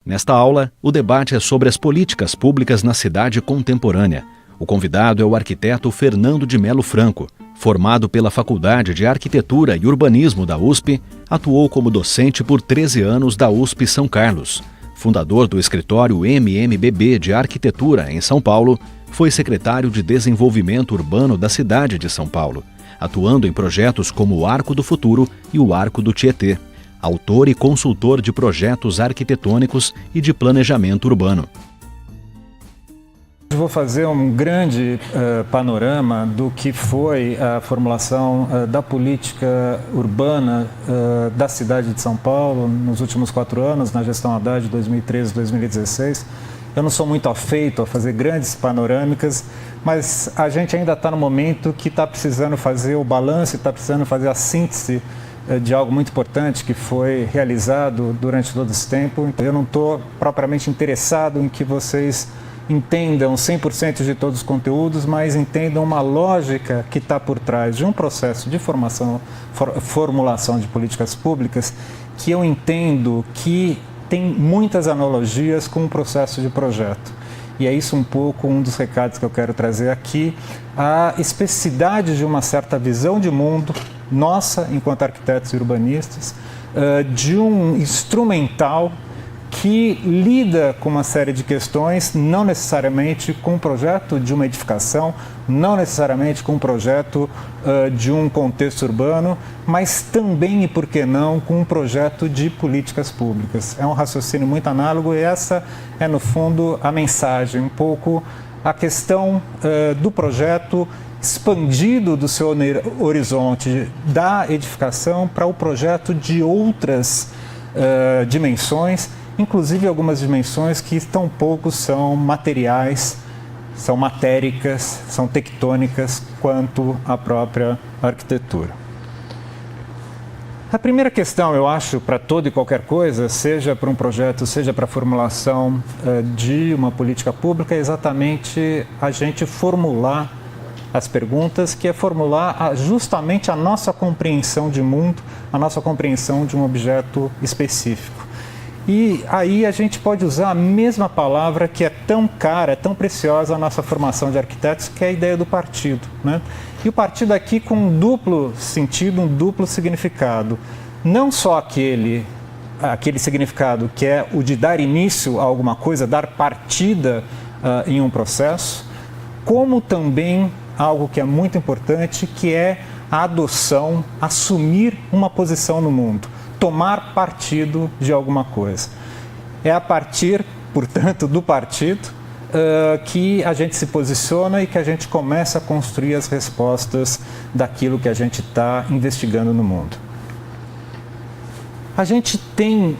Nesta aula, o debate é sobre as políticas públicas na cidade contemporânea. O convidado é o arquiteto Fernando de Melo Franco. Formado pela Faculdade de Arquitetura e Urbanismo da USP, atuou como docente por 13 anos da USP São Carlos. Fundador do escritório MMBB de Arquitetura em São Paulo, foi secretário de Desenvolvimento Urbano da cidade de São Paulo, atuando em projetos como o Arco do Futuro e o Arco do Tietê. Autor e consultor de projetos arquitetônicos e de planejamento urbano. Vou fazer um grande panorama do que foi a formulação da política urbana da cidade de São Paulo nos últimos 4 anos, na gestão Haddad de 2013-2016. Eu não sou muito afeito a fazer grandes panorâmicas, mas a gente ainda está no momento que está precisando fazer o balanço, está precisando fazer a síntese de algo muito importante que foi realizado durante todo esse tempo. Eu não estou propriamente interessado em que vocês entendam 100% de todos os conteúdos, mas entendam uma lógica que está por trás de um processo de formulação de políticas públicas que eu entendo que tem muitas analogias com o processo de projeto. E é isso um pouco um dos recados que eu quero trazer aqui, a especificidade de uma certa visão de mundo, nossa, enquanto arquitetos e urbanistas, de um instrumental que lida com uma série de questões, não necessariamente com um projeto de uma edificação, não necessariamente com um projeto de um contexto urbano, mas também, e por que não, com um projeto de políticas públicas. É um raciocínio muito análogo e essa é, no fundo, a mensagem, um pouco a questão do projeto expandido do seu horizonte da edificação para o projeto de outras dimensões, inclusive algumas dimensões que tão pouco são materiais, são matéricas, são tectônicas quanto a própria arquitetura. A primeira questão, eu acho, para toda e qualquer coisa, seja para um projeto, seja para a formulação de uma política pública, é exatamente a gente formular as perguntas, que é formular justamente a nossa compreensão de mundo, a nossa compreensão de um objeto específico. E aí a gente pode usar a mesma palavra que é tão cara, tão preciosa à nossa formação de arquitetos, que é a ideia do partido, né? E o partido aqui com um duplo sentido, um duplo significado. Não só aquele significado que é o de dar início a alguma coisa, dar partida em um processo, como também algo que é muito importante, que é a adoção, assumir uma posição no mundo, tomar partido de alguma coisa. É a partir, portanto, do partido que a gente se posiciona e que a gente começa a construir as respostas daquilo que a gente está investigando no mundo. A gente tem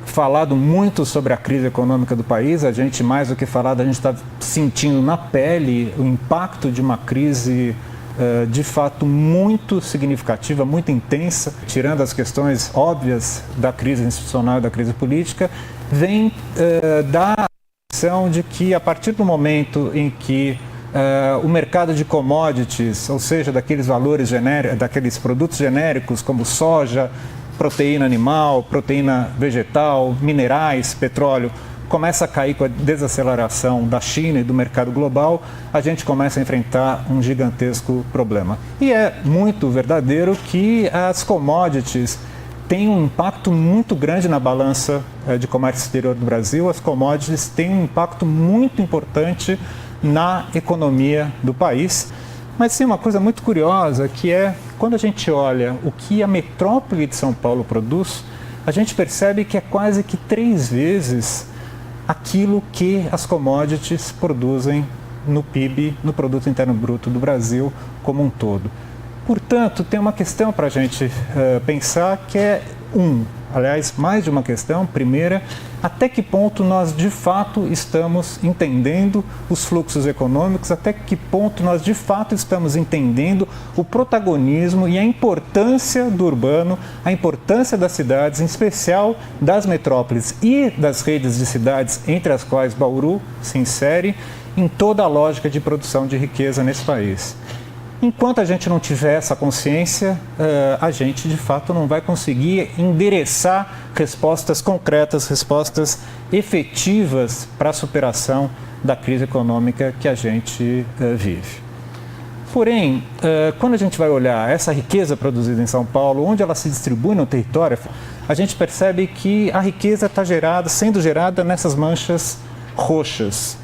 falado muito sobre a crise econômica do país, a gente, mais do que falado, a gente está sentindo na pele o impacto de uma crise de fato muito significativa, muito intensa, tirando as questões óbvias da crise institucional e da crise política, vem da impressão de que a partir do momento em que o mercado de commodities, ou seja, daqueles valores genéricos, daqueles produtos genéricos como soja, proteína animal, proteína vegetal, minerais, petróleo, começa a cair com a desaceleração da China e do mercado global, a gente começa a enfrentar um gigantesco problema. E é muito verdadeiro que as commodities têm um impacto muito grande na balança de comércio exterior do Brasil, as commodities têm um impacto muito importante na economia do país. Mas tem uma coisa muito curiosa, que é quando a gente olha o que a metrópole de São Paulo produz, a gente percebe que é quase que 3 vezes aquilo que as commodities produzem no PIB, no Produto Interno Bruto do Brasil como um todo. Portanto, tem uma questão para a gente pensar que é aliás, mais de uma questão. Primeira, até que ponto nós de fato estamos entendendo os fluxos econômicos, até que ponto nós de fato estamos entendendo o protagonismo e a importância do urbano, a importância das cidades, em especial das metrópoles e das redes de cidades, entre as quais Bauru se insere, em toda a lógica de produção de riqueza nesse país. Enquanto a gente não tiver essa consciência, a gente de fato não vai conseguir endereçar respostas concretas, respostas efetivas para a superação da crise econômica que a gente vive. Porém, quando a gente vai olhar essa riqueza produzida em São Paulo, onde ela se distribui no território, a gente percebe que a riqueza está sendo gerada nessas manchas roxas.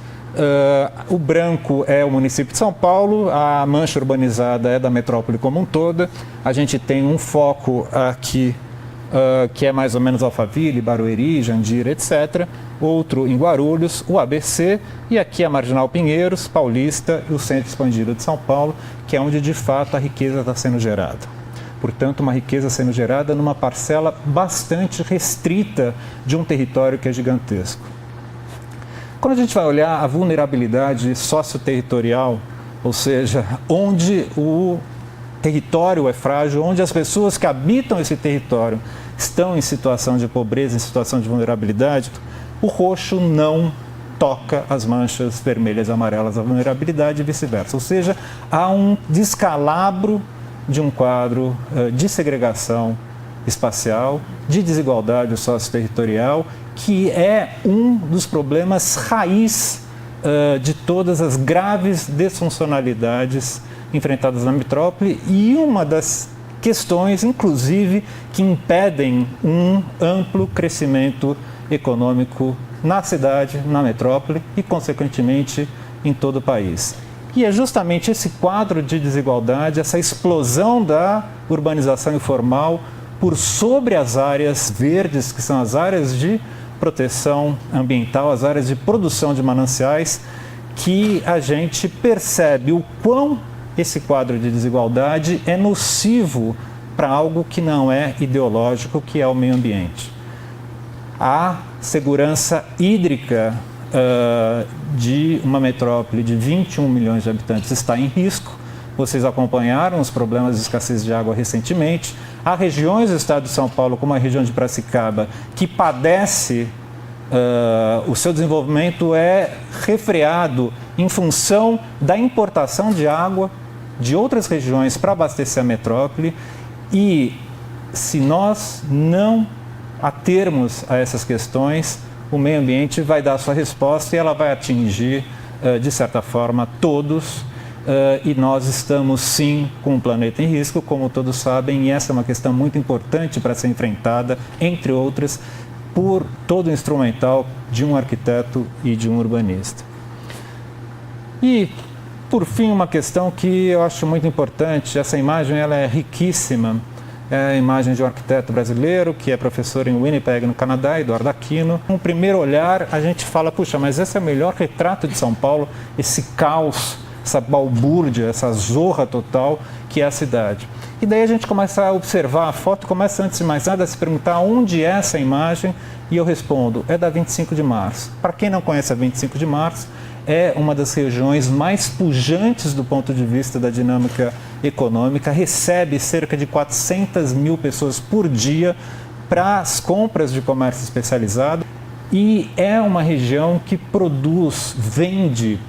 O branco é o município de São Paulo, a mancha urbanizada é da metrópole como um todo. A gente tem um foco aqui que é mais ou menos Alphaville, Barueri, Jandira, etc. Outro em Guarulhos, o ABC, e aqui a Marginal Pinheiros, Paulista e o Centro Expandido de São Paulo, que é onde de fato a riqueza está sendo gerada. Portanto, uma riqueza sendo gerada numa parcela bastante restrita de um território que é gigantesco. Quando a gente vai olhar a vulnerabilidade socioterritorial, ou seja, onde o território é frágil, onde as pessoas que habitam esse território estão em situação de pobreza, em situação de vulnerabilidade, o roxo não toca as manchas vermelhas e amarelas da vulnerabilidade e vice-versa. Ou seja, há um descalabro de um quadro de segregação espacial, de desigualdade socioterritorial, que é um dos problemas raiz de todas as graves desfuncionalidades enfrentadas na metrópole e uma das questões, inclusive, que impedem um amplo crescimento econômico na cidade, na metrópole e, consequentemente, em todo o país. E é justamente esse quadro de desigualdade, essa explosão da urbanização informal por sobre as áreas verdes, que são as áreas de proteção ambiental, as áreas de produção de mananciais, que a gente percebe o quão esse quadro de desigualdade é nocivo para algo que não é ideológico, que é o meio ambiente. A segurança hídrica de uma metrópole de 21 milhões de habitantes está em risco. Vocês acompanharam os problemas de escassez de água recentemente. Há regiões do estado de São Paulo, como a região de Piracicaba, que padece, o seu desenvolvimento é refreado em função da importação de água de outras regiões para abastecer a metrópole. E se nós não atermos a essas questões, o meio ambiente vai dar a sua resposta e ela vai atingir, de certa forma, todos. E nós estamos, sim, com o planeta em risco, como todos sabem, e essa é uma questão muito importante para ser enfrentada, entre outras, por todo o instrumental de um arquiteto e de um urbanista. E, por fim, uma questão que eu acho muito importante, essa imagem ela é riquíssima, é a imagem de um arquiteto brasileiro que é professor em Winnipeg, no Canadá, Eduardo Aquino. Com o primeiro olhar, a gente fala, puxa, mas esse é o melhor retrato de São Paulo, esse caos, essa balbúrdia, essa zorra total que é a cidade. E daí a gente começa a observar a foto, começa antes de mais nada a se perguntar onde é essa imagem, e eu respondo, é da 25 de março. Para quem não conhece a 25 de março, é uma das regiões mais pujantes do ponto de vista da dinâmica econômica, recebe cerca de 400 mil pessoas por dia para as compras de comércio especializado e é uma região que produz, vende,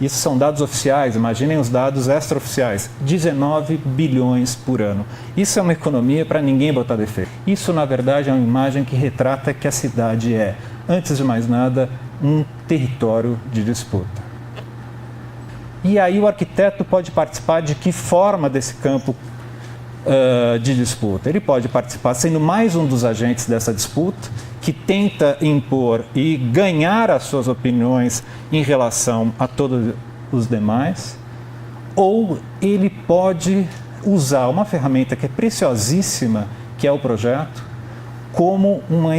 isso são dados oficiais, imaginem os dados extraoficiais, 19 bilhões por ano. Isso é uma economia para ninguém botar defeito. Isso, na verdade, é uma imagem que retrata que a cidade é, antes de mais nada, um território de disputa. E aí o arquiteto pode participar de que forma desse campo de disputa? Ele pode participar sendo mais um dos agentes dessa disputa, que tenta impor e ganhar as suas opiniões em relação a todos os demais, ou ele pode usar uma ferramenta que é preciosíssima, que é o projeto, como uma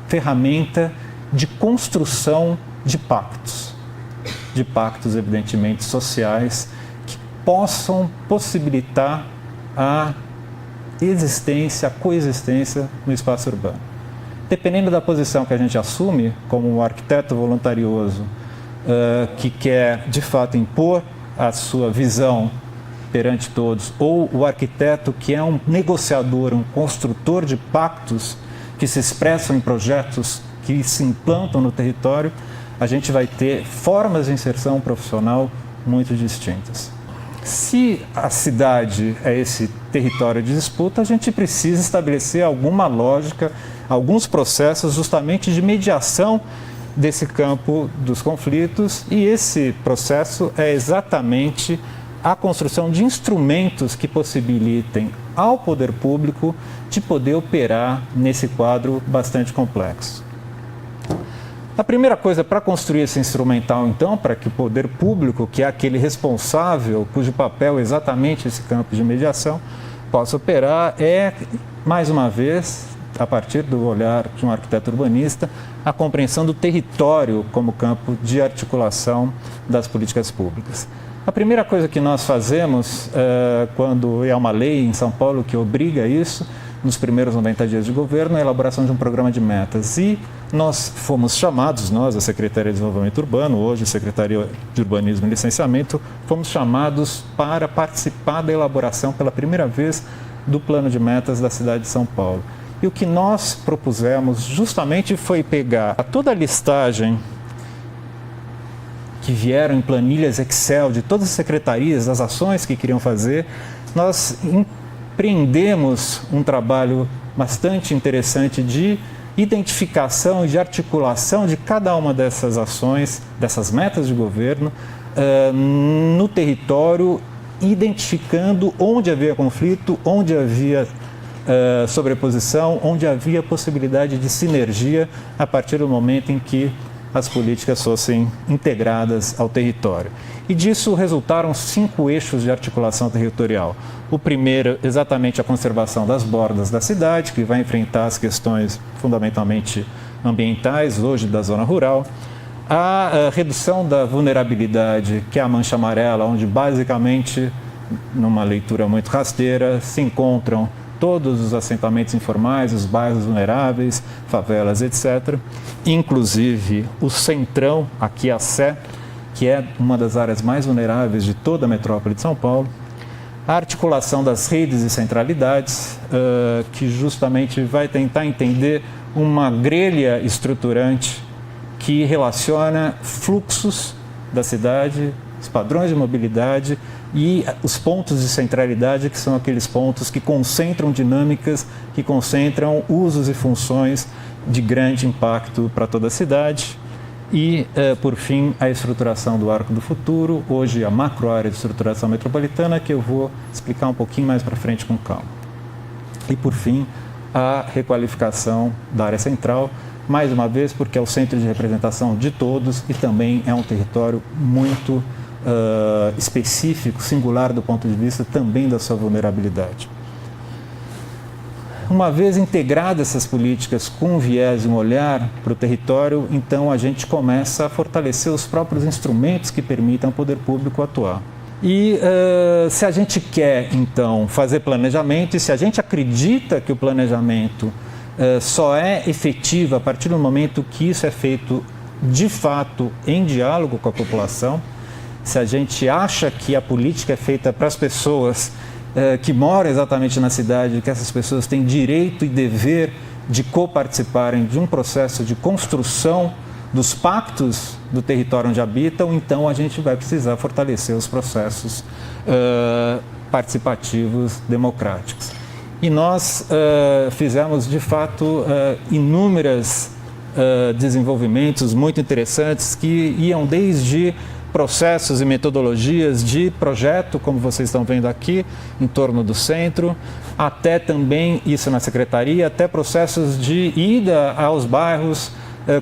ferramenta de construção de pactos evidentemente sociais, que possam possibilitar a existência, a coexistência no espaço urbano. Dependendo da posição que a gente assume, como um arquiteto voluntarioso que quer de fato impor a sua visão perante todos, ou o arquiteto que é um negociador, um construtor de pactos que se expressam em projetos que se implantam no território, a gente vai ter formas de inserção profissional muito distintas. Se a cidade é esse território de disputa, a gente precisa estabelecer alguma lógica, alguns processos justamente de mediação desse campo dos conflitos, e esse processo é exatamente a construção de instrumentos que possibilitem ao poder público de poder operar nesse quadro bastante complexo. A primeira coisa para construir esse instrumental, então, para que o poder público, que é aquele responsável, cujo papel é exatamente esse campo de mediação, possa operar, é, mais uma vez, a partir do olhar de um arquiteto urbanista, a compreensão do território como campo de articulação das políticas públicas. A primeira coisa que nós fazemos, quando é uma lei em São Paulo que obriga isso, nos primeiros 90 dias de governo, é a elaboração de um programa de metas. E nós fomos chamados, nós, a Secretaria de Desenvolvimento Urbano, hoje a Secretaria de Urbanismo e Licenciamento, fomos chamados para participar da elaboração pela primeira vez do plano de metas da cidade de São Paulo. E o que nós propusemos justamente foi pegar toda a listagem que vieram em planilhas Excel de todas as secretarias, das ações que queriam fazer. Nós empreendemos um trabalho bastante interessante de identificação e de articulação de cada uma dessas ações, dessas metas de governo, no território, identificando onde havia conflito, onde havia sobreposição, onde havia possibilidade de sinergia a partir do momento em que as políticas fossem integradas ao território. E disso resultaram 5 eixos de articulação territorial. O primeiro, exatamente a conservação das bordas da cidade, que vai enfrentar as questões fundamentalmente ambientais, hoje da zona rural. A redução da vulnerabilidade, que é a mancha amarela, onde basicamente, numa leitura muito rasteira, se encontram todos os assentamentos informais, os bairros vulneráveis, favelas, etc. Inclusive o Centrão, aqui a Sé, que é uma das áreas mais vulneráveis de toda a metrópole de São Paulo. A articulação das redes e centralidades, que justamente vai tentar entender uma grelha estruturante que relaciona fluxos da cidade, os padrões de mobilidade e os pontos de centralidade, que são aqueles pontos que concentram dinâmicas, que concentram usos e funções de grande impacto para toda a cidade. E, por fim, a estruturação do Arco do Futuro, hoje a macro-área de estruturação metropolitana, que eu vou explicar um pouquinho mais para frente com calma. E, por fim, a requalificação da área central, mais uma vez porque é o centro de representação de todos e também é um território muito específico, singular do ponto de vista também da sua vulnerabilidade. Uma vez integradas essas políticas com um viés e um olhar para o território, então a gente começa a fortalecer os próprios instrumentos que permitam ao poder público atuar. E se a gente quer, então, fazer planejamento, e se a gente acredita que o planejamento só é efetivo a partir do momento que isso é feito, de fato, em diálogo com a população, se a gente acha que a política é feita para as pessoas que moram exatamente na cidade, que essas pessoas têm direito e dever de coparticiparem de um processo de construção dos pactos do território onde habitam, então a gente vai precisar fortalecer os processos participativos democráticos. E nós fizemos, de fato, inúmeros desenvolvimentos muito interessantes que iam desde processos e metodologias de projeto, como vocês estão vendo aqui, em torno do centro, até também, isso na secretaria, até processos de ida aos bairros,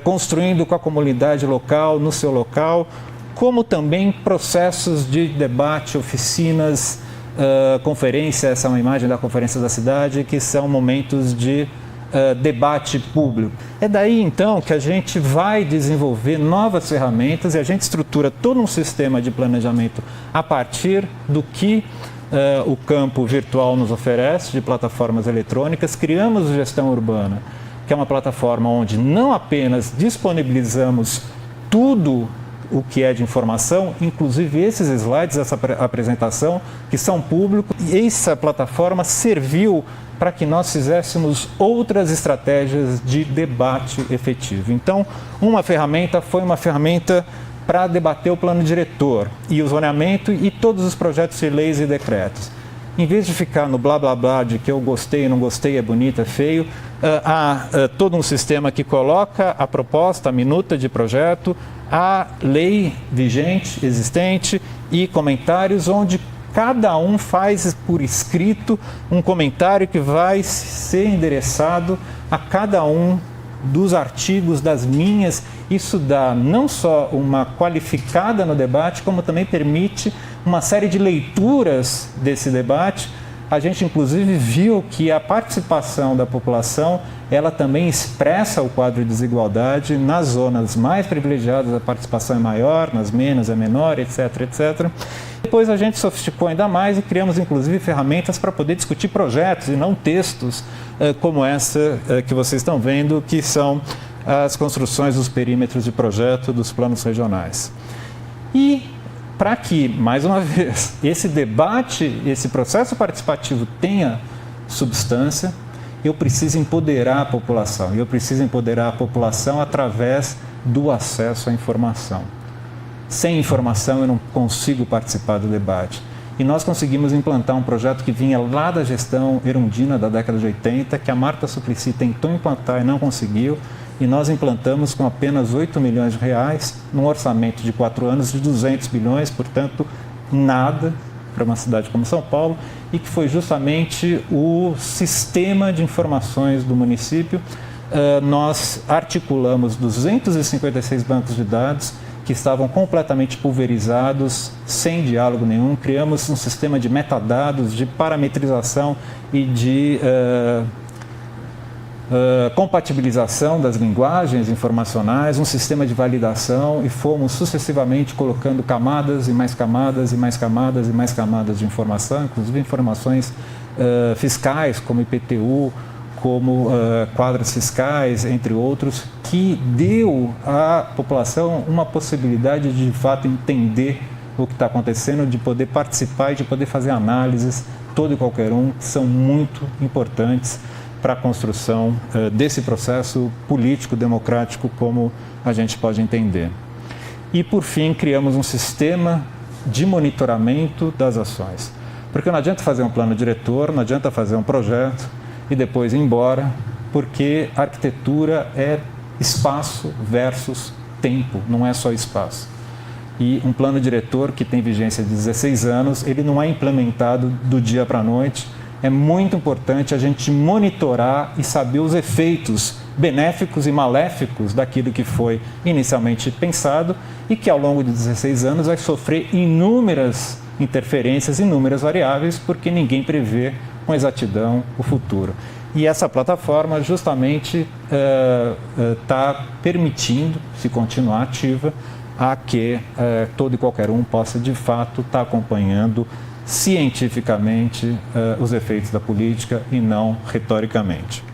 construindo com a comunidade local, no seu local, como também processos de debate, oficinas, conferência, essa é uma imagem da Conferência da Cidade, que são momentos de debate público. É daí, então, que a gente vai desenvolver novas ferramentas e a gente estrutura todo um sistema de planejamento a partir do que o campo virtual nos oferece, de plataformas eletrônicas. Criamos o Gestão Urbana, que é uma plataforma onde não apenas disponibilizamos tudo o que é de informação, inclusive esses slides, essa apresentação, que são públicos, e essa plataforma serviu para que nós fizéssemos outras estratégias de debate efetivo. Então, uma ferramenta foi uma ferramenta para debater o plano diretor e o zoneamento e todos os projetos de leis e decretos. Em vez de ficar no blá blá blá de que eu gostei, não gostei, é bonito, é feio, há todo um sistema que coloca a proposta, a minuta de projeto, a lei vigente, existente e comentários onde cada um faz por escrito um comentário que vai ser endereçado a cada um dos artigos, das linhas. Isso dá não só uma qualificada no debate, como também permite uma série de leituras desse debate. A gente, inclusive, viu que a participação da população, ela também expressa o quadro de desigualdade. Nas zonas mais privilegiadas, a participação é maior, nas menos é menor, etc, etc. Depois a gente sofisticou ainda mais e criamos, inclusive, ferramentas para poder discutir projetos e não textos como essa que vocês estão vendo, que são as construções dos perímetros de projeto dos planos regionais. E para que, mais uma vez, esse debate, esse processo participativo tenha substância, eu preciso empoderar a população. E eu preciso empoderar a população através do acesso à informação. Sem informação eu não consigo participar do debate. E nós conseguimos implantar um projeto que vinha lá da gestão Erundina da década de 80, que a Marta Suplicy tentou implantar e não conseguiu. E nós implantamos com apenas 8 milhões de reais, num orçamento de 4 anos de 200 bilhões, portanto, nada para uma cidade como São Paulo, e que foi justamente o sistema de informações do município. Nós articulamos 256 bancos de dados que estavam completamente pulverizados, sem diálogo nenhum. Criamos um sistema de metadados, de parametrização e de compatibilização das linguagens informacionais, um sistema de validação, e fomos sucessivamente colocando camadas e mais camadas e mais camadas e mais camadas de informação, inclusive informações fiscais, como IPTU, como quadros fiscais, entre outros, que deu à população uma possibilidade de fato entender o que está acontecendo, de poder participar e de poder fazer análises, todo e qualquer um, que são muito importantes para a construção desse processo político, democrático, como a gente pode entender. E, por fim, criamos um sistema de monitoramento das ações. Porque não adianta fazer um plano diretor, não adianta fazer um projeto e depois ir embora, porque arquitetura é espaço versus tempo, não é só espaço. E um plano diretor que tem vigência de 16 anos, ele não é implementado do dia para a noite. É muito importante a gente monitorar e saber os efeitos benéficos e maléficos daquilo que foi inicialmente pensado e que ao longo de 16 anos vai sofrer inúmeras interferências, inúmeras variáveis, porque ninguém prevê com exatidão o futuro. E essa plataforma justamente está permitindo, se continuar ativa, a que todo e qualquer um possa de fato estar acompanhando cientificamente os efeitos da política e não retoricamente.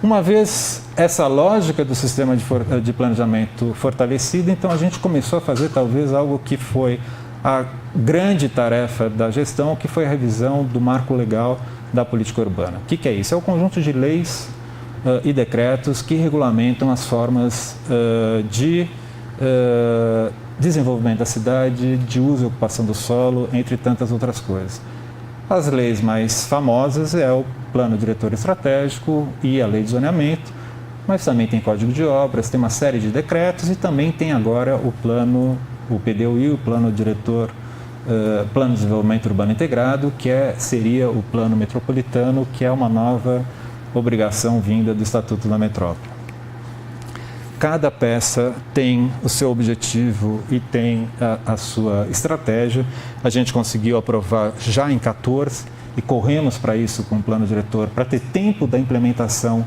Uma vez essa lógica do sistema de planejamento fortalecida, então a gente começou a fazer talvez algo que foi a grande tarefa da gestão, que foi a revisão do marco legal da política urbana. O que é isso? É o conjunto de leis e decretos que regulamentam as formas de desenvolvimento da cidade, de uso e ocupação do solo, entre tantas outras coisas. As leis mais famosas é o Plano Diretor Estratégico e a Lei de Zoneamento, mas também tem Código de Obras, tem uma série de decretos e também tem agora o PDUI, o Plano Diretor, Plano de Desenvolvimento Urbano Integrado, que seria o Plano Metropolitano, que é uma nova obrigação vinda do Estatuto da Metrópole. Cada peça tem o seu objetivo e tem a sua estratégia. A gente conseguiu aprovar já em 14 e corremos para isso com o plano diretor, para ter tempo da implementação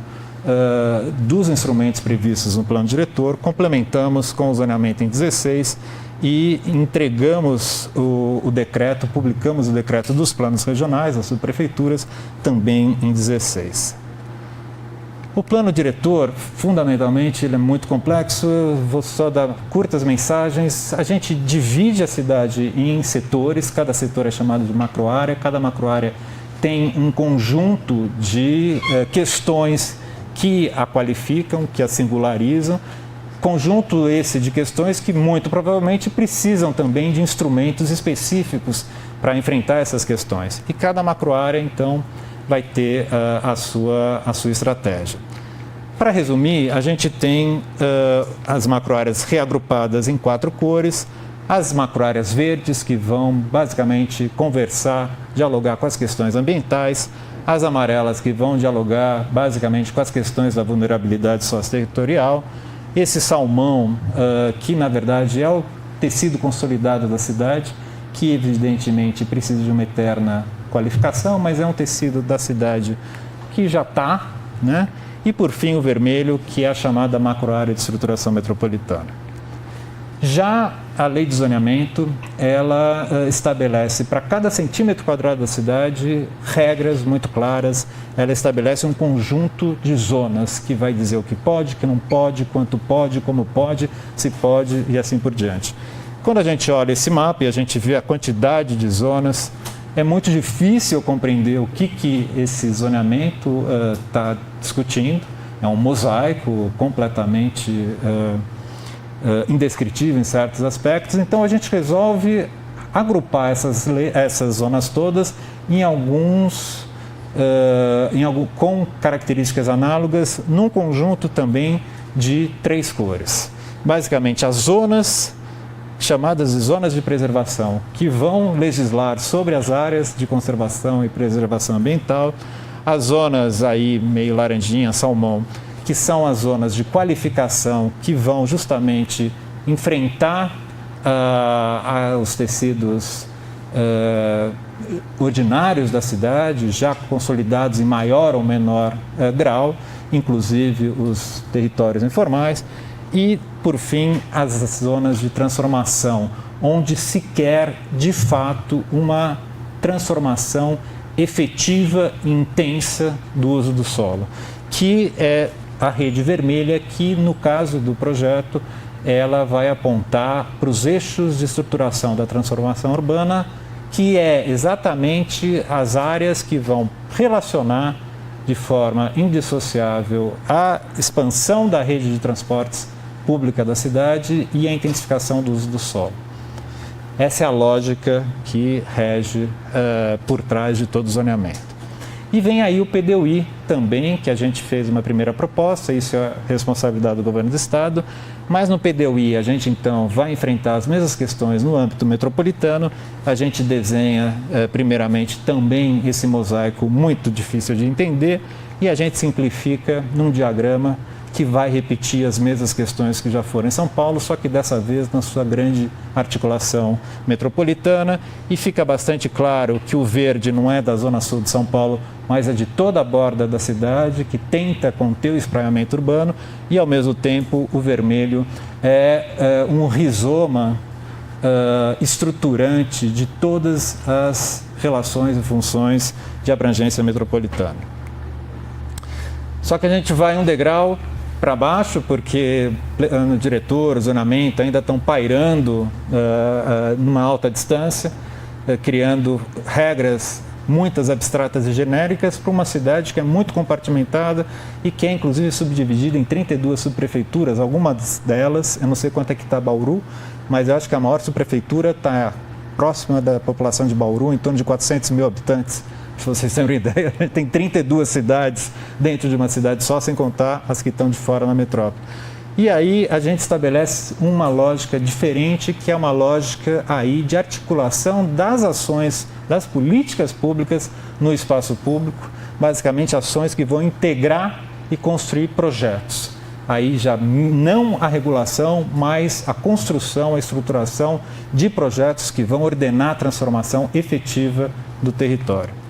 dos instrumentos previstos no plano diretor. Complementamos com o zoneamento em 16 e entregamos o decreto, publicamos o decreto dos planos regionais, das subprefeituras, também em 16. O plano diretor, fundamentalmente, ele é muito complexo. Eu vou só dar curtas mensagens. A gente divide a cidade em setores, cada setor é chamado de macroárea, cada macroárea tem um conjunto de questões que a qualificam, que a singularizam, Conjunto esse de questões que muito provavelmente precisam também de instrumentos específicos para enfrentar essas questões. E cada macroárea, então, vai ter a sua estratégia. Para resumir, a gente tem as macroáreas reagrupadas em 4 cores, as macroáreas verdes, que vão basicamente conversar, dialogar com as questões ambientais, as amarelas, que vão dialogar basicamente com as questões da vulnerabilidade socioterritorial, esse salmão, que na verdade é o tecido consolidado da cidade, que evidentemente precisa de uma eterna qualificação, mas é um tecido da cidade que já está, né? E por fim o vermelho, que é a chamada macroárea de estruturação metropolitana. Já a lei de zoneamento, ela estabelece para cada centímetro quadrado da cidade regras muito claras, ela estabelece um conjunto de zonas que vai dizer o que pode, que não pode, quanto pode, como pode, se pode e assim por diante. Quando a gente olha esse mapa e a gente vê a quantidade de zonas, é muito difícil compreender o que esse zoneamento está discutindo. É um mosaico completamente indescritível em certos aspectos. Então a gente resolve agrupar essas zonas todas com características análogas, num conjunto também de 3 cores. Basicamente as zonas chamadas de zonas de preservação, que vão legislar sobre as áreas de conservação e preservação ambiental, as zonas aí meio laranjinha, salmão, que são as zonas de qualificação, que vão justamente enfrentar os tecidos ordinários da cidade, já consolidados em maior ou menor grau, inclusive os territórios informais, e, por fim, as zonas de transformação, onde se quer, de fato, uma transformação efetiva e intensa do uso do solo, que é a rede vermelha, que, no caso do projeto, ela vai apontar para os eixos de estruturação da transformação urbana, que é exatamente as áreas que vão relacionar de forma indissociável a expansão da rede de transportes pública da cidade e a intensificação do uso do solo. Essa é a lógica que rege por trás de todo o zoneamento. E vem aí o PDUI também, que a gente fez uma primeira proposta, isso é responsabilidade do governo do estado, mas no PDUI a gente então vai enfrentar as mesmas questões no âmbito metropolitano, a gente desenha primeiramente também esse mosaico muito difícil de entender e a gente simplifica num diagrama que vai repetir as mesmas questões que já foram em São Paulo, só que dessa vez na sua grande articulação metropolitana, e fica bastante claro que o verde não é da zona sul de São Paulo, mas é de toda a borda da cidade, que tenta conter o espraiamento urbano, e ao mesmo tempo o vermelho é um rizoma estruturante de todas as relações e funções de abrangência metropolitana. Só que a gente vai um degrau para baixo, porque o diretor, o zonamento ainda estão pairando numa alta distância, criando regras muitas abstratas e genéricas para uma cidade que é muito compartimentada e que é inclusive subdividida em 32 subprefeituras, algumas delas, eu não sei quanto é que está Bauru, mas eu acho que a maior subprefeitura está próxima da população de Bauru, em torno de 400 mil habitantes. Se vocês terem uma ideia, a gente tem 32 cidades dentro de uma cidade só, sem contar as que estão de fora na metrópole. E aí a gente estabelece uma lógica diferente, que é uma lógica aí de articulação das ações, das políticas públicas no espaço público, basicamente ações que vão integrar e construir projetos. Aí já não a regulação, mas a construção, a estruturação de projetos que vão ordenar a transformação efetiva do território.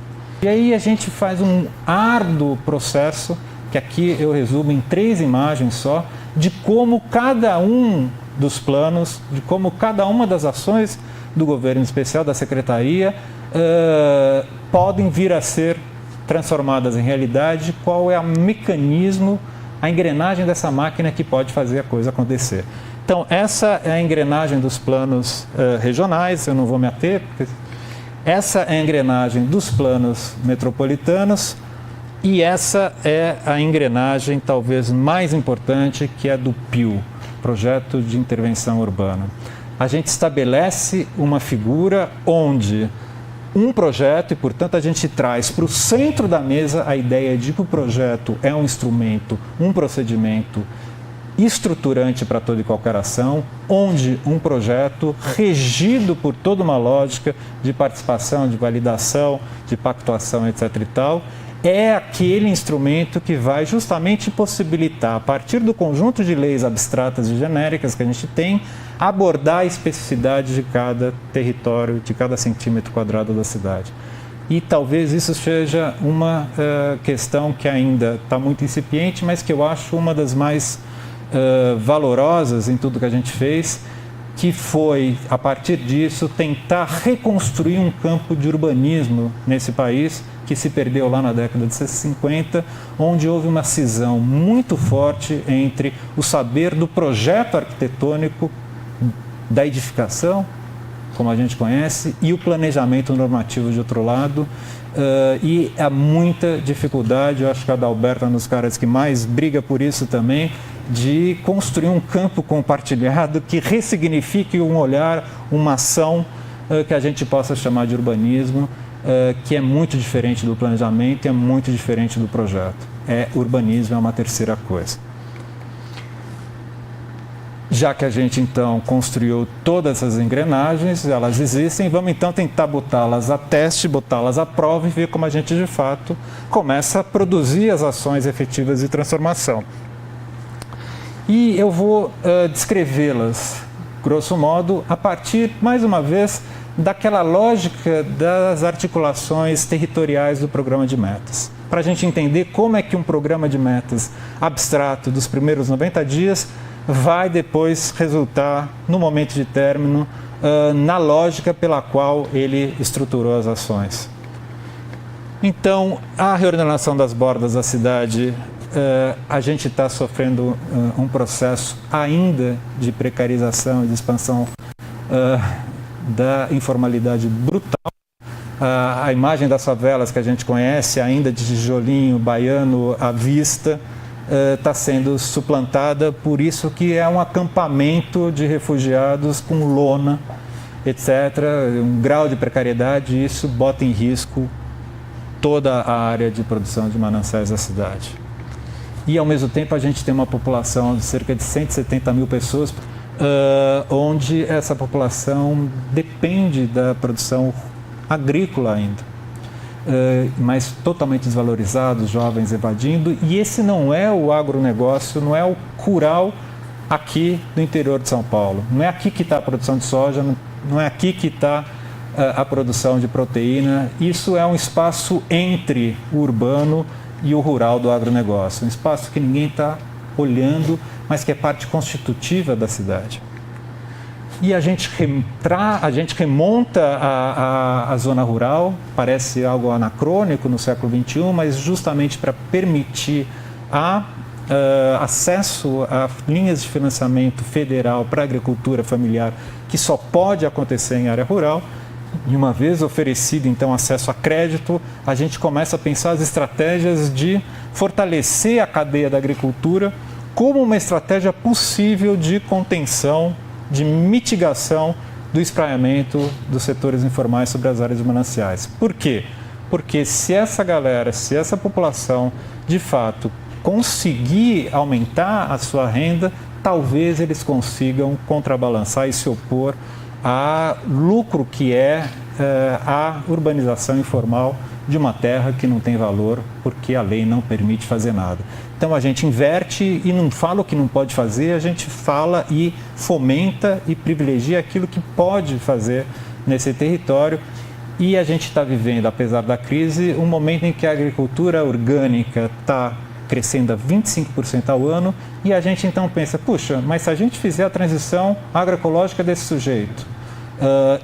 E aí a gente faz um árduo processo, que aqui eu resumo em 3 imagens só, de como cada um dos planos, de como cada uma das ações do governo especial, da secretaria, podem vir a ser transformadas em realidade, qual é o mecanismo, a engrenagem dessa máquina que pode fazer a coisa acontecer. Então, essa é a engrenagem dos planos regionais, eu não vou me ater, porque essa é a engrenagem dos planos metropolitanos e essa é a engrenagem talvez mais importante, que é do PIO, projeto de intervenção urbana. A gente estabelece uma figura onde um projeto, e portanto a gente traz para o centro da mesa a ideia de que o projeto é um instrumento, um procedimento estruturante para toda e qualquer ação, onde um projeto regido por toda uma lógica de participação, de validação, de pactuação, etc. e tal, é aquele instrumento que vai justamente possibilitar, a partir do conjunto de leis abstratas e genéricas que a gente tem, abordar a especificidade de cada território, de cada centímetro quadrado da cidade. E talvez isso seja uma questão que ainda está muito incipiente, mas que eu acho uma das mais valorosas em tudo que a gente fez, que foi, a partir disso, tentar reconstruir um campo de urbanismo nesse país, que se perdeu lá na década de 50, onde houve uma cisão muito forte entre o saber do projeto arquitetônico, da edificação, como a gente conhece, e o planejamento normativo de outro lado. E há muita dificuldade, eu acho que a Adalberto é um dos caras que mais briga por isso também, de construir um campo compartilhado que ressignifique um olhar, uma ação que a gente possa chamar de urbanismo, que é muito diferente do planejamento e é muito diferente do projeto. Urbanismo é uma terceira coisa. Já que a gente então construiu todas essas engrenagens, elas existem, vamos então tentar botá-las a teste, botá-las à prova e ver como a gente de fato começa a produzir as ações efetivas de transformação. E eu vou descrevê-las, grosso modo, a partir, mais uma vez, daquela lógica das articulações territoriais do programa de metas. Para a gente entender como é que um programa de metas abstrato dos primeiros 90 dias vai depois resultar, no momento de término, na lógica pela qual ele estruturou as ações. Então, a reordenação das bordas da cidade, a gente está sofrendo um processo ainda de precarização e de expansão da informalidade brutal. A imagem das favelas que a gente conhece, ainda de tijolinho baiano à vista, está sendo suplantada por isso que é um acampamento de refugiados com lona, etc., um grau de precariedade, e isso bota em risco toda a área de produção de mananciais da cidade. E, ao mesmo tempo, a gente tem uma população de cerca de 170 mil pessoas, onde essa população depende da produção agrícola ainda. Mas totalmente desvalorizados, jovens evadindo, e esse não é o agronegócio, não é o rural aqui do interior de São Paulo. Não é aqui que está a produção de soja, não é aqui que está a produção de proteína. Isso é um espaço entre o urbano e o rural do agronegócio, um espaço que ninguém está olhando, mas que é parte constitutiva da cidade. E a gente remonta a zona rural, parece algo anacrônico no século XXI, mas justamente para permitir acesso a linhas de financiamento federal para a agricultura familiar, que só pode acontecer em área rural. E uma vez oferecido, então, acesso a crédito, a gente começa a pensar as estratégias de fortalecer a cadeia da agricultura como uma estratégia possível de contenção, de mitigação do espraiamento dos setores informais sobre as áreas de mananciais. Por quê? Porque se essa galera, se essa população, de fato, conseguir aumentar a sua renda, talvez eles consigam contrabalançar e se opor a lucro que é a urbanização informal de uma terra que não tem valor porque a lei não permite fazer nada. Então a gente inverte e não fala o que não pode fazer, a gente fala e fomenta e privilegia aquilo que pode fazer nesse território. E a gente está vivendo, apesar da crise, um momento em que a agricultura orgânica está crescendo a 25% ao ano, e a gente então pensa, puxa, mas se a gente fizer a transição agroecológica desse sujeito,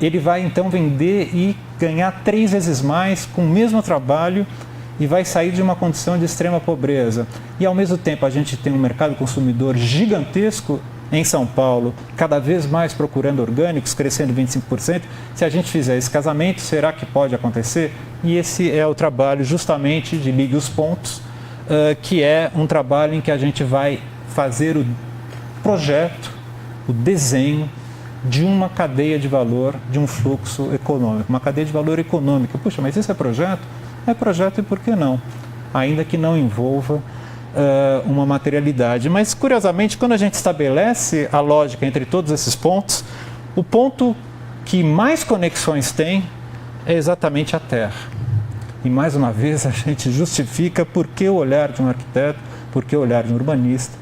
ele vai então vender e ganhar 3 vezes mais com o mesmo trabalho e vai sair de uma condição de extrema pobreza. E ao mesmo tempo a gente tem um mercado consumidor gigantesco em São Paulo, cada vez mais procurando orgânicos, crescendo 25%. Se a gente fizer esse casamento, será que pode acontecer? E esse é o trabalho justamente de Ligue os Pontos, que é um trabalho em que a gente vai fazer projeto, o desenho de uma cadeia de valor, de um fluxo econômico, uma cadeia de valor econômica. Puxa, mas isso é projeto? É projeto e por que não? Ainda que não envolva uma materialidade. Mas, curiosamente, quando a gente estabelece a lógica entre todos esses pontos, o ponto que mais conexões tem é exatamente a Terra. E, mais uma vez, a gente justifica por que o olhar de um arquiteto, por que o olhar de um urbanista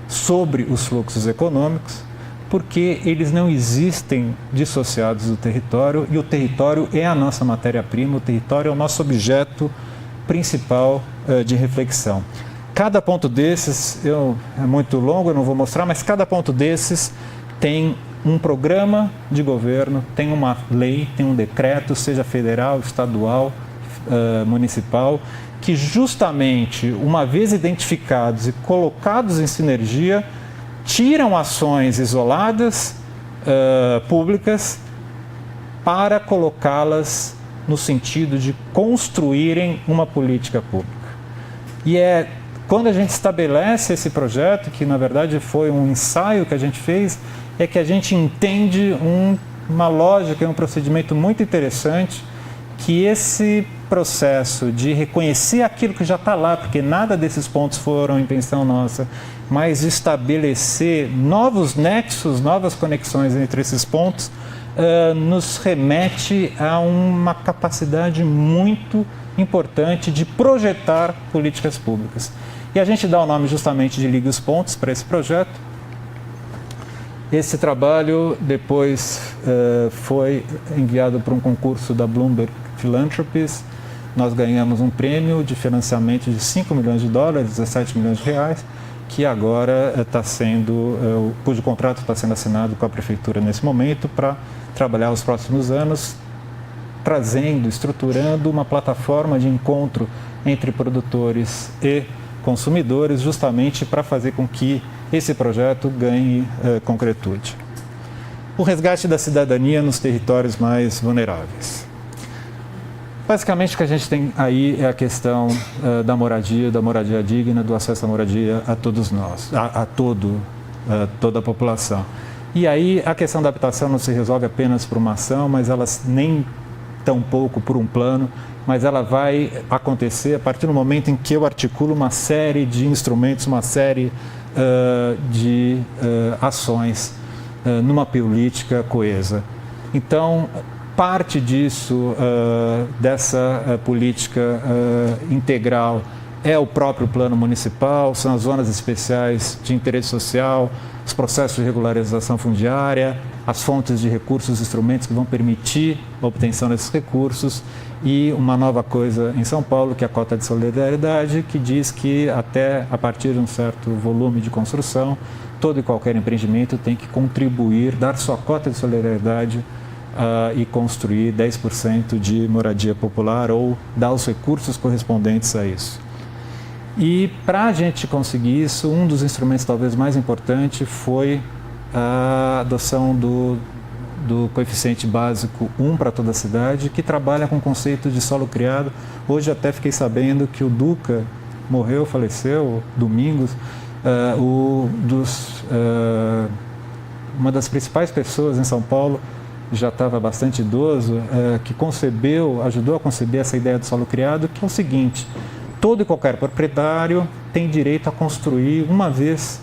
sobre os fluxos econômicos, porque eles não existem dissociados do território e o território é a nossa matéria-prima, o território é o nosso objeto principal de reflexão. Cada ponto desses, é muito longo, eu não vou mostrar, mas cada ponto desses tem um programa de governo, tem uma lei, tem um decreto, seja federal, estadual, municipal, que justamente, uma vez identificados e colocados em sinergia, tiram ações isoladas, públicas, para colocá-las no sentido de construírem uma política pública. E é quando a gente estabelece esse projeto, que na verdade foi um ensaio que a gente fez, é que a gente entende uma lógica e um procedimento muito interessante, que esse processo de reconhecer aquilo que já está lá, porque nada desses pontos foram invenção nossa, mas estabelecer novos nexos, novas conexões entre esses pontos, nos remete a uma capacidade muito importante de projetar políticas públicas. E a gente dá o nome justamente de Ligue os Pontos para esse projeto. Esse trabalho depois foi enviado para um concurso da Bloomberg Philanthropies. Nós ganhamos um prêmio de financiamento de $5 milhões, 17 milhões de reais, que agora está sendo, cujo contrato está sendo assinado com a prefeitura nesse momento para trabalhar os próximos anos, trazendo, estruturando uma plataforma de encontro entre produtores e consumidores, justamente para fazer com que esse projeto ganhe concretude. O resgate da cidadania nos territórios mais vulneráveis. Basicamente, o que a gente tem aí é a questão da moradia digna, do acesso à moradia a todos nós, toda a população. E aí a questão da habitação não se resolve apenas por uma ação, mas elas nem tão pouco por um plano, mas ela vai acontecer a partir do momento em que eu articulo uma série de instrumentos, uma série de ações numa política coesa. Então, parte disso, dessa política integral, é o próprio plano municipal, são as zonas especiais de interesse social, os processos de regularização fundiária, as fontes de recursos, instrumentos que vão permitir a obtenção desses recursos e uma nova coisa em São Paulo, que é a cota de solidariedade, que diz que até a partir de um certo volume de construção, todo e qualquer empreendimento tem que contribuir, dar sua cota de solidariedade e construir 10% de moradia popular ou dar os recursos correspondentes a isso. E para a gente conseguir isso, um dos instrumentos talvez mais importantes foi a adoção do coeficiente básico 1 para toda a cidade, que trabalha com o conceito de solo criado. Hoje até fiquei sabendo que o Duca faleceu, Domingos, uma das principais pessoas em São Paulo, já estava bastante idoso, que ajudou a conceber essa ideia do solo criado, que é o seguinte: todo e qualquer proprietário tem direito a construir uma vez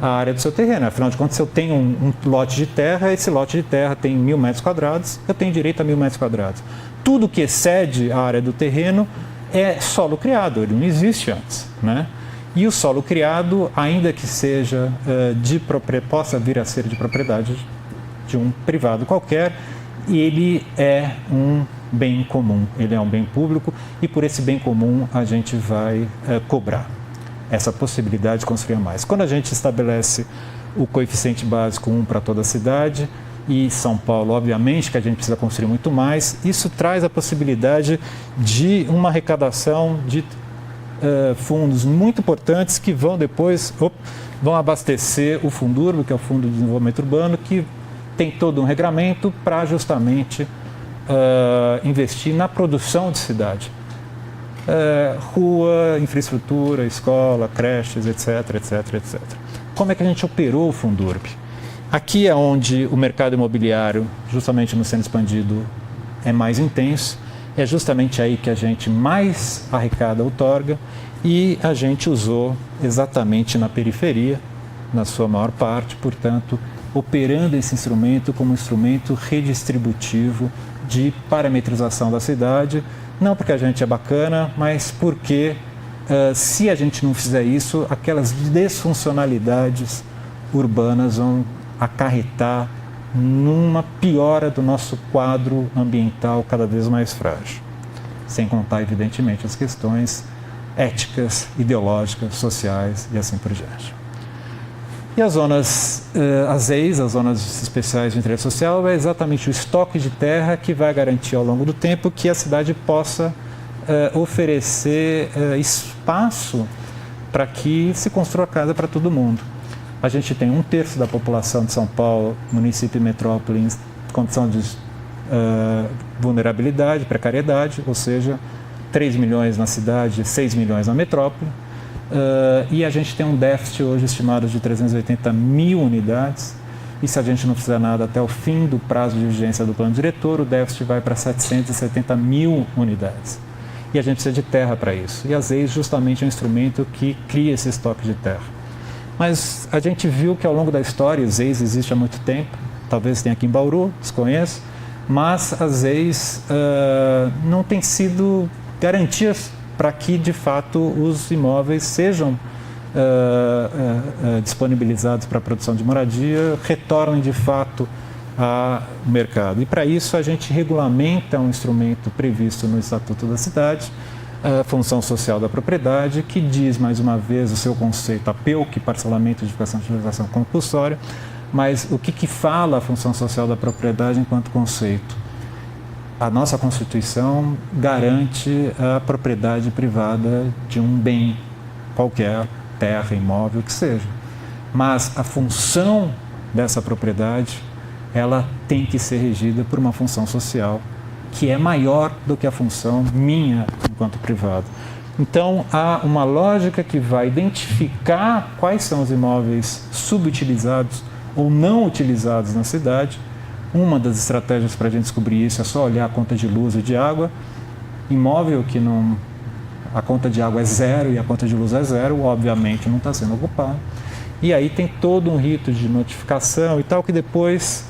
a área do seu terreno. Afinal de contas, se eu tenho um lote de terra, esse lote de terra tem 1.000 metros quadrados, eu tenho direito a 1.000 metros quadrados. Tudo que excede a área do terreno é solo criado, ele não existe antes, né? E o solo criado, ainda que seja possa vir a ser de propriedade de um privado qualquer, ele é um bem comum, ele é um bem público e por esse bem comum a gente vai cobrar essa possibilidade de construir mais. Quando a gente estabelece o coeficiente básico 1 para toda a cidade, e São Paulo, obviamente, que a gente precisa construir muito mais, isso traz a possibilidade de uma arrecadação de fundos muito importantes que vão depois vão abastecer o Fundurb, que é o Fundo de Desenvolvimento Urbano, que tem todo um regramento para justamente investir na produção de cidade. Rua, infraestrutura, escola, creches, etc, etc, etc. como é que a gente operou o Fundurb. Aqui é onde o mercado imobiliário, justamente no centro expandido, é mais intenso, é justamente aí que a gente mais arrecada outorga e a gente usou exatamente na periferia, na sua maior parte, portanto, operando esse instrumento como instrumento redistributivo de parametrização da cidade, não porque a gente é bacana, mas porque se a gente não fizer isso, aquelas desfuncionalidades urbanas vão acarretar numa piora do nosso quadro ambiental cada vez mais frágil. Sem contar, evidentemente, as questões éticas, ideológicas, sociais e assim por diante. E as zonas, as EIs, as zonas especiais de interesse social, é exatamente o estoque de terra que vai garantir ao longo do tempo que a cidade possa oferecer espaço para que se construa casa para todo mundo. A gente tem 1/3 da população de São Paulo, município e metrópole, em condição de vulnerabilidade, precariedade, ou seja, 3 milhões na cidade, 6 milhões na metrópole. E a gente tem um déficit hoje estimado de 380 mil unidades. E se a gente não fizer nada até o fim do prazo de vigência do plano diretor, o déficit vai para 770 mil unidades. E a gente precisa de terra para isso. E as EIs justamente é um instrumento que cria esse estoque de terra. Mas a gente viu que ao longo da história, os EIs existem há muito tempo, talvez tenha aqui em Bauru, desconheço, mas as EIs não têm sido garantias para que, de fato, os imóveis sejam disponibilizados para a produção de moradia, retornem, de fato, ao mercado. E, para isso, a gente regulamenta um instrumento previsto no Estatuto da Cidade, a função social da propriedade, que diz, mais uma vez, o seu conceito, a PEUC, parcelamento, edificação, utilização compulsória, mas o que fala a função social da propriedade enquanto conceito? A nossa Constituição garante a propriedade privada de um bem qualquer, terra, imóvel, que seja. Mas a função dessa propriedade, ela tem que ser regida por uma função social que é maior do que a função minha enquanto privado. Então, há uma lógica que vai identificar quais são os imóveis subutilizados ou não utilizados na cidade. Uma das estratégias para a gente descobrir isso é só olhar a conta de luz e de água. Imóvel que não... a conta de água é zero e a conta de luz é zero, obviamente não está sendo ocupado. E aí tem todo um rito de notificação e tal, que depois...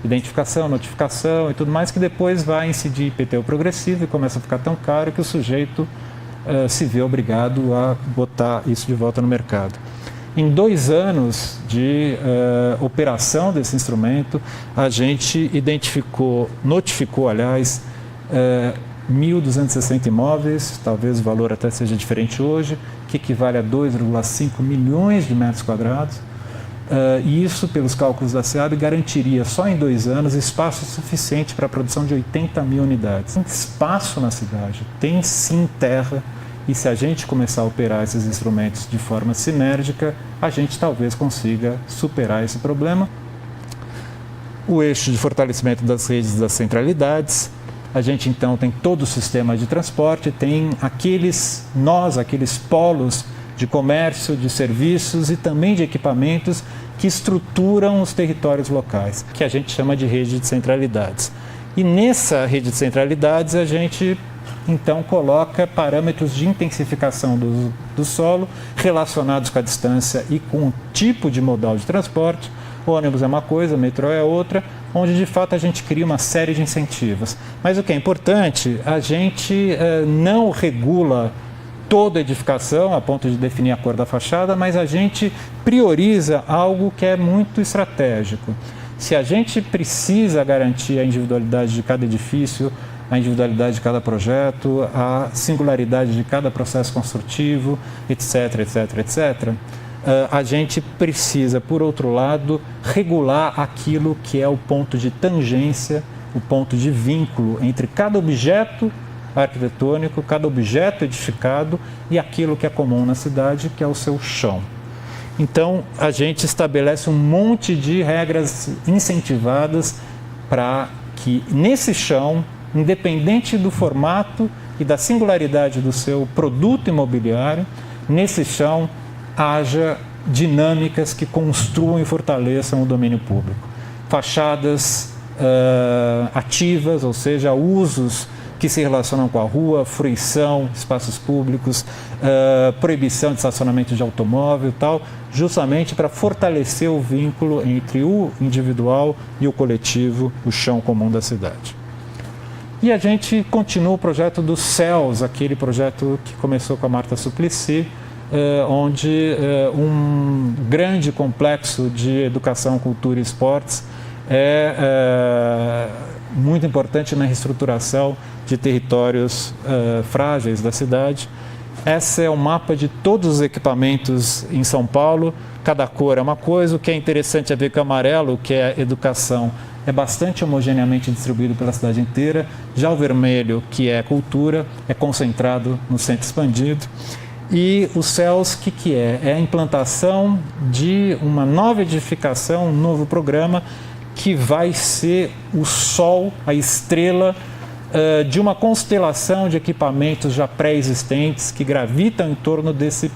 identificação, notificação e tudo mais, que depois vai incidir IPTU progressivo e começa a ficar tão caro que o sujeito se vê obrigado a botar isso de volta no mercado. Em 2 anos de operação desse instrumento, a gente notificou, aliás, 1.260 imóveis, talvez o valor até seja diferente hoje, que equivale a 2,5 milhões de metros quadrados. E isso, pelos cálculos da SEAB, garantiria só em 2 anos espaço suficiente para a produção de 80 mil unidades. Tem espaço na cidade, tem sim terra, e se a gente começar a operar esses instrumentos de forma sinérgica, a gente talvez consiga superar esse problema. O eixo de fortalecimento das redes das centralidades, a gente então tem todo o sistema de transporte, tem aqueles polos de comércio, de serviços e também de equipamentos que estruturam os territórios locais, que a gente chama de rede de centralidades. E nessa rede de centralidades a gente então coloca parâmetros de intensificação do solo relacionados com a distância e com o tipo de modal de transporte. O ônibus é uma coisa, o metrô é outra, onde de fato a gente cria uma série de incentivos. Mas o que é importante, a gente não regula toda edificação a ponto de definir a cor da fachada, mas a gente prioriza algo que é muito estratégico. Se a gente precisa garantir a individualidade de cada edifício, a individualidade de cada projeto, a singularidade de cada processo construtivo, etc., etc., etc., a gente precisa, por outro lado, regular aquilo que é o ponto de tangência, o ponto de vínculo entre cada objeto arquitetônico, cada objeto edificado e aquilo que é comum na cidade, que é o seu chão. Então, a gente estabelece um monte de regras incentivadas para que nesse chão, independente do formato e da singularidade do seu produto imobiliário, nesse chão haja dinâmicas que construam e fortaleçam o domínio público. Fachadas ativas, ou seja, usos que se relacionam com a rua, fruição, espaços públicos, proibição de estacionamento de automóvel e tal, justamente para fortalecer o vínculo entre o individual e o coletivo, o chão comum da cidade. E a gente continua o projeto dos CELS, aquele projeto que começou com a Marta Suplicy, onde um grande complexo de educação, cultura e esportes é muito importante na reestruturação de territórios frágeis da cidade. Esse é o mapa de todos os equipamentos em São Paulo, cada cor é uma coisa. O que é interessante é ver que o amarelo, que é educação, é bastante homogeneamente distribuído pela cidade inteira. Já o vermelho, que é cultura, é concentrado no centro expandido. E o CELS, o que é? É a implantação de uma nova edificação, um novo programa, que vai ser o sol, a estrela de uma constelação de equipamentos já pré-existentes que gravitam em torno desse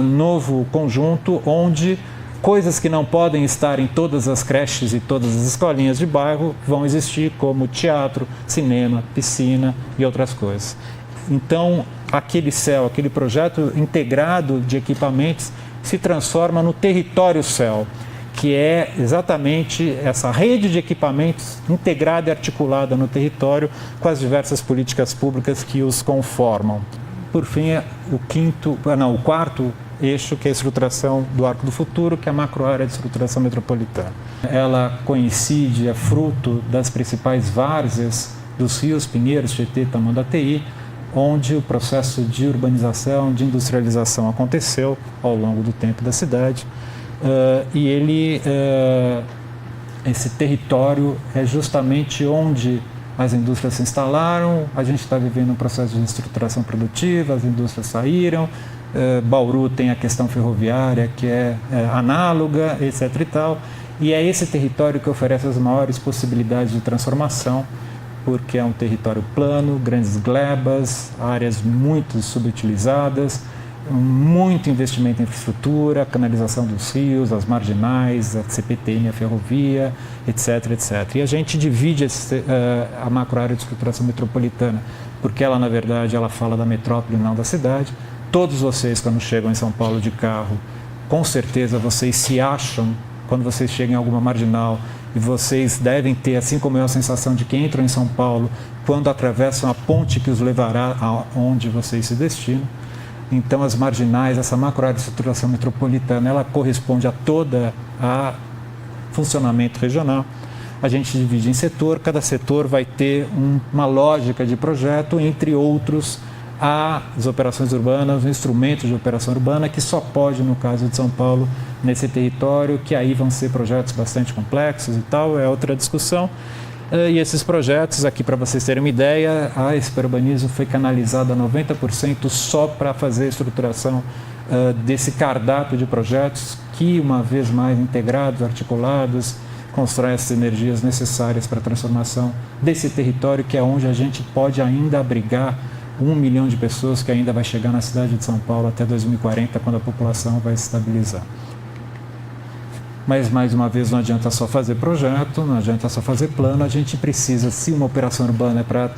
novo conjunto, onde coisas que não podem estar em todas as creches e todas as escolinhas de bairro vão existir, como teatro, cinema, piscina e outras coisas. Então, aquele CEL, aquele projeto integrado de equipamentos, se transforma no território CEL, que é exatamente essa rede de equipamentos integrada e articulada no território com as diversas políticas públicas que os conformam. Por fim, o quarto eixo, que é a estruturação do Arco do Futuro, que é a macroárea de estruturação metropolitana. Ela coincide, é fruto das principais várzeas dos rios Pinheiros, Tietê, Tamanduateí, onde o processo de urbanização, de industrialização aconteceu ao longo do tempo da cidade. Esse território é justamente onde as indústrias se instalaram. A gente está vivendo um processo de estruturação produtiva, as indústrias saíram. Bauru tem a questão ferroviária, que é análoga, etc. e tal. E é esse território que oferece as maiores possibilidades de transformação, porque é um território plano, grandes glebas, áreas muito subutilizadas, muito investimento em infraestrutura, canalização dos rios, as marginais, a CPTM, a ferrovia, etc, etc. E a gente divide a macroárea de estruturação metropolitana, porque ela, na verdade, ela fala da metrópole e não da cidade. Todos vocês, quando chegam em São Paulo de carro, com certeza vocês se acham, quando vocês chegam em alguma marginal, e vocês devem ter, assim como eu, a sensação de que entram em São Paulo quando atravessam a ponte que os levará aonde vocês se destinam. Então, as marginais, essa macroárea de estruturação metropolitana, ela corresponde a toda a funcionamento regional. A gente divide em setor, cada setor vai ter uma lógica de projeto, entre outros, as operações urbanas, os instrumentos de operação urbana, que só pode, no caso de São Paulo, nesse território, que aí vão ser projetos bastante complexos e tal, é outra discussão. E esses projetos, aqui para vocês terem uma ideia, a Esperurbanismo foi canalizada 90% só para fazer a estruturação desse cardápio de projetos que, uma vez mais integrados, articulados, constroem essas energias necessárias para a transformação desse território, que é onde a gente pode ainda abrigar 1 milhão de pessoas, que ainda vai chegar na cidade de São Paulo até 2040, quando a população vai se estabilizar. Mas, mais uma vez, não adianta só fazer projeto, não adianta só fazer plano, a gente precisa, se uma operação urbana é para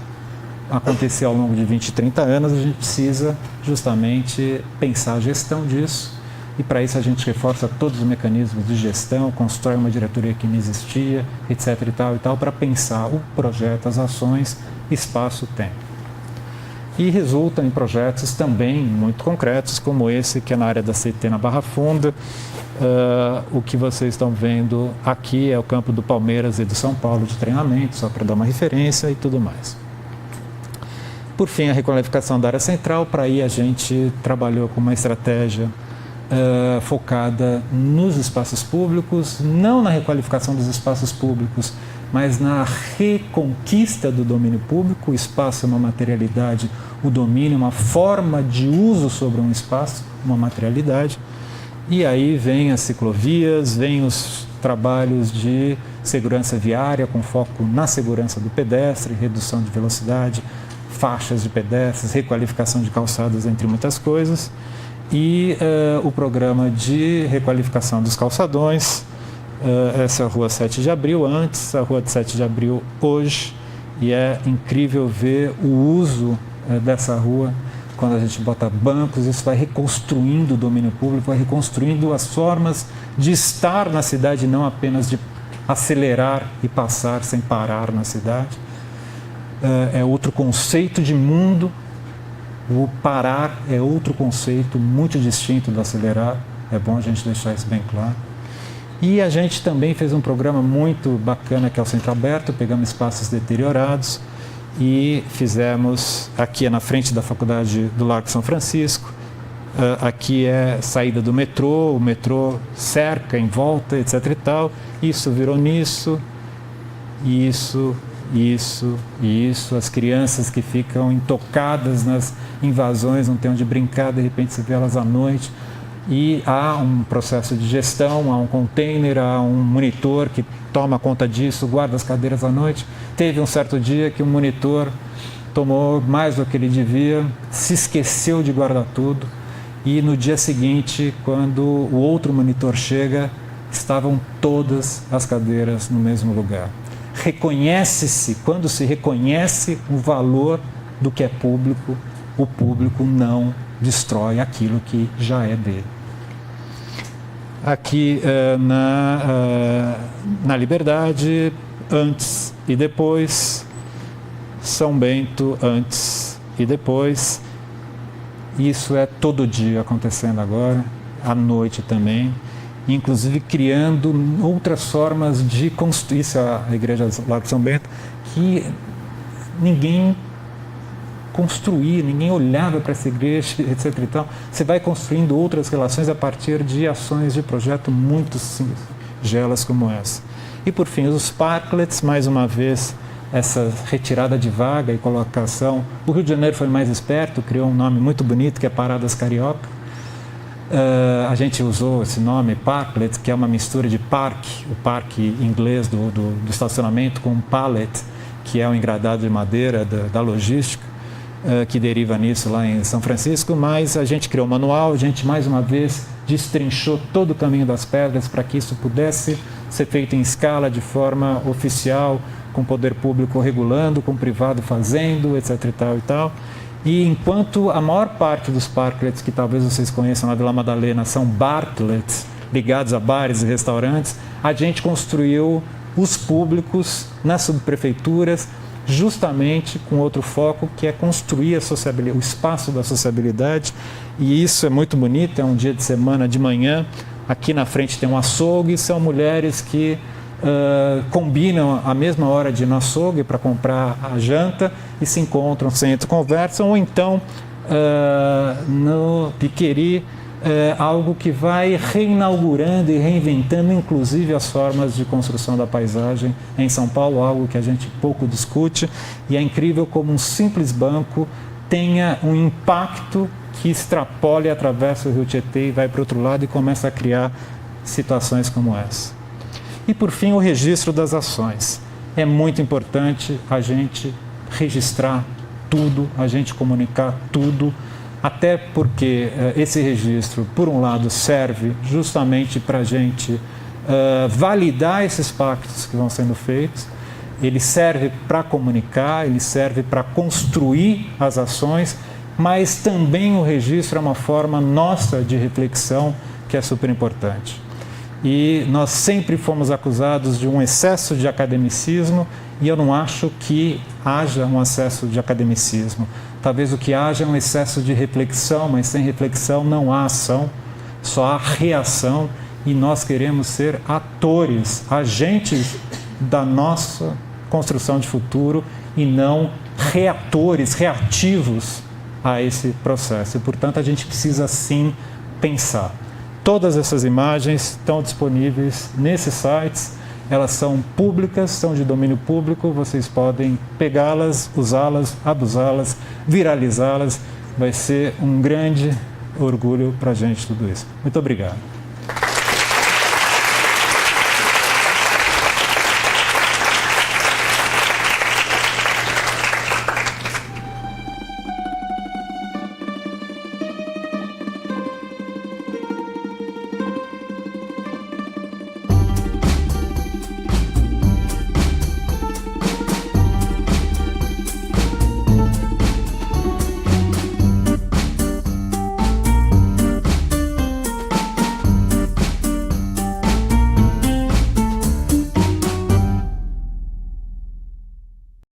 acontecer ao longo de 20, 30 anos, a gente precisa justamente pensar a gestão disso, e para isso a gente reforça todos os mecanismos de gestão, constrói uma diretoria que não existia, etc. e tal, para pensar o projeto, as ações, espaço, tempo. E resulta em projetos também muito concretos, como esse, que é na área da CT na Barra Funda. O que vocês estão vendo aqui é o campo do Palmeiras e do São Paulo de treinamento, só para dar uma referência e tudo mais. Por fim, a requalificação da área central. Para aí a gente trabalhou com uma estratégia focada nos espaços públicos, não na requalificação dos espaços públicos, mas na reconquista do domínio público. O espaço é uma materialidade, o domínio é uma forma de uso sobre um espaço, uma materialidade. E aí vem as ciclovias, vem os trabalhos de segurança viária, com foco na segurança do pedestre, redução de velocidade, faixas de pedestres, requalificação de calçadas, entre muitas coisas. e o programa de requalificação dos calçadões. Essa é a Rua 7 de Abril antes, a Rua de 7 de Abril hoje, e é incrível ver o uso dessa rua. Quando a gente bota bancos, isso vai reconstruindo o domínio público, vai reconstruindo as formas de estar na cidade, não apenas de acelerar e passar sem parar na cidade. É outro conceito de mundo. O parar é outro conceito muito distinto do acelerar. É bom a gente deixar isso bem claro. E a gente também fez um programa muito bacana, que é o Centro Aberto. Pegamos espaços deteriorados e fizemos, aqui é na frente da Faculdade do Largo São Francisco, aqui é saída do metrô, o metrô cerca em volta, etc e tal. Isso virou nisso, isso, as crianças que ficam intocadas nas invasões, não tem onde brincar, de repente você vê elas à noite. E há um processo de gestão, há um container, há um monitor que toma conta disso, guarda as cadeiras à noite. Teve um certo dia que o monitor tomou mais do que ele devia, se esqueceu de guardar tudo, e no dia seguinte, quando o outro monitor chega, estavam todas as cadeiras no mesmo lugar. Reconhece-se, quando se reconhece o valor do que é público, o público não destrói aquilo que já é dele. Aqui na Liberdade, antes e depois, São Bento, antes e depois. Isso é todo dia acontecendo agora, à noite também, inclusive criando outras formas de construir. Isso é a Igreja do Largo São Bento, que ninguém construía, ninguém olhava para essa igreja, etc. e tal. Você vai construindo outras relações a partir de ações de projeto muito singelas como essa. E por fim, os parklets, mais uma vez, essa retirada de vaga e colocação. O Rio de Janeiro foi mais esperto, criou um nome muito bonito, que é Paradas Carioca. A gente usou esse nome, parklet, que é uma mistura de parque, o parque inglês do estacionamento, com pallet, que é um engradado de madeira da logística, que deriva nisso lá em São Francisco. Mas a gente criou um manual, a gente mais uma vez destrinchou todo o caminho das pedras para que isso pudesse ser feito em escala, de forma oficial, com o poder público regulando, com o privado fazendo, etc. e tal e tal. E enquanto a maior parte dos parklets, que talvez vocês conheçam na Vila Madalena, são bartlets, ligados a bares e restaurantes, a gente construiu os públicos nas subprefeituras, justamente com outro foco, que é construir a sociabilidade, o espaço da sociabilidade. E isso é muito bonito. É um dia de semana de manhã, aqui na frente tem um açougue, são mulheres que combinam a mesma hora de ir no açougue para comprar a janta e se encontram, sentam, conversam, ou então no Piqueri, algo que vai reinaugurando e reinventando, inclusive, as formas de construção da paisagem em São Paulo, algo que a gente pouco discute, e é incrível como um simples banco tenha um impacto que extrapole, atravessa o Rio Tietê e vai para o outro lado e começa a criar situações como essa. E, por fim, o registro das ações. É muito importante a gente registrar tudo, a gente comunicar tudo, até porque esse registro, por um lado, serve justamente para a gente validar esses pactos que vão sendo feitos, ele serve para comunicar, ele serve para construir as ações, mas também o registro é uma forma nossa de reflexão que é super importante. E nós sempre fomos acusados de um excesso de academicismo, e eu não acho que haja um excesso de academicismo. Talvez o que haja é um excesso de reflexão, mas sem reflexão não há ação, só há reação, e nós queremos ser atores, agentes da nossa construção de futuro e não reatores, reativos a esse processo. E, portanto, a gente precisa sim pensar. Todas essas imagens estão disponíveis nesses sites, elas são públicas, são de domínio público, vocês podem pegá-las, usá-las, abusá-las, viralizá-las. Vai ser um grande orgulho para a gente tudo isso. Muito obrigado.